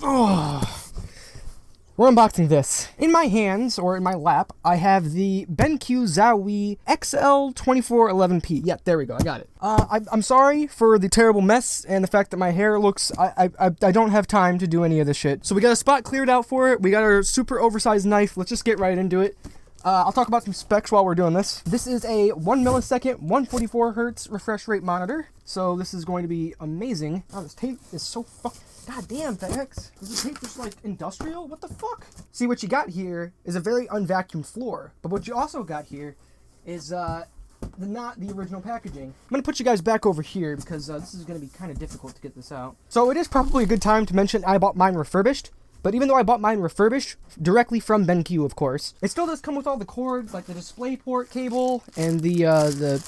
Oh, we're unboxing this. In my hands, or in my lap, I have the BenQ Zowie XL24LLP. Yeah, there we go, I got it. I'm sorry for the terrible mess and the fact that my hair looks... I don't have time to do any of this shit. So we got a spot cleared out for it. We got our super oversized knife. Let's just get right into it. I'll talk about some specs while we're doing this. This is a 1 millisecond, 144 hertz refresh rate monitor. So this is going to be amazing. Oh, this tape is so fuck... God damn, FedEx. Is this tape just like industrial? What the fuck? See, what you got here is a very unvacuumed floor. But what you also got here is not the original packaging. I'm going to put you guys back over here because this is going to be kind of difficult to get this out. So it is probably a good time to mention I bought mine refurbished. But even though I bought mine refurbished, directly from BenQ, of course, it still does come with all the cords, like the display port cable and the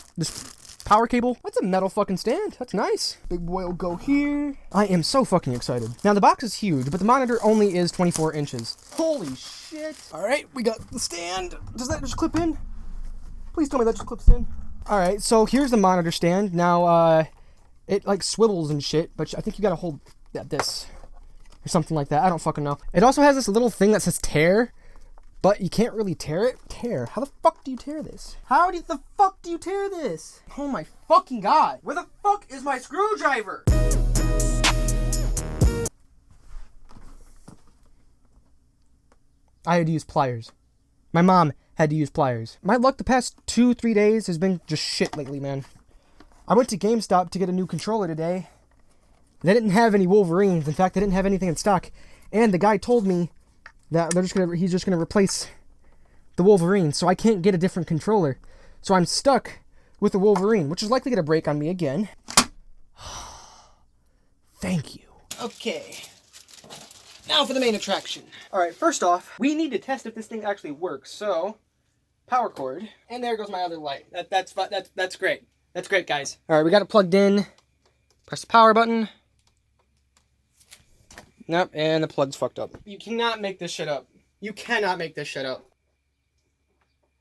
power cable. That's a metal fucking stand. That's nice. Big boy will go here. I am so fucking excited. Now, the box is huge, but the monitor only is 24 inches. Holy shit. All right, we got the stand. Does that just clip in? Please tell me that just clips in. All right, so here's the monitor stand. Now, it like swivels and shit, but I think you gotta hold this or something like that. I don't fucking know. It also has this little thing that says tear, but you can't really tear it. Tear? How the fuck do you tear this? How the fuck do you tear this? Oh my fucking god. Where the fuck is my screwdriver? I had to use pliers. My mom had to use pliers. My luck the past 2-3 days has been just shit lately, man. I went to GameStop to get a new controller today. They didn't have any Wolverines. In fact, they didn't have anything in stock. And the guy told me that he's just gonna replace the Wolverine, so I can't get a different controller. So I'm stuck with the Wolverine, which is likely gonna break on me again. Thank you. Okay. Now for the main attraction. Alright, first off, we need to test if this thing actually works. So, power cord. And there goes my other light. That's great. That's great, guys. Alright, we got it plugged in. Press the power button. Nope, and the plug's fucked up. You cannot make this shit up. You cannot make this shit up.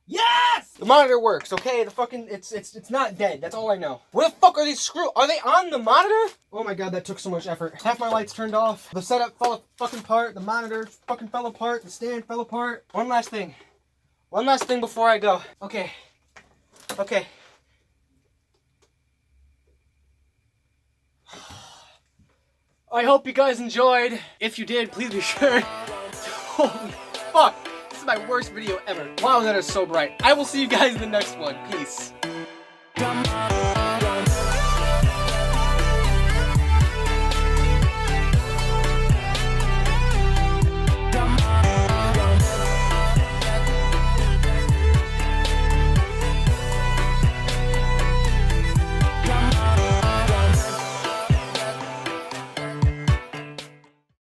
Yes! The monitor works, okay? The fucking, it's not dead. That's all I know. Where the fuck are these screws? Are they on the monitor? Oh my god, that took so much effort. Half my lights turned off. The setup fell fucking apart. The monitor fucking fell apart. The stand fell apart. One last thing. One last thing before I go. Okay. Okay. I hope you guys enjoyed. If you did, please be sure. Holy fuck. This is my worst video ever. Wow, that is so bright. I will see you guys in the next one. Peace.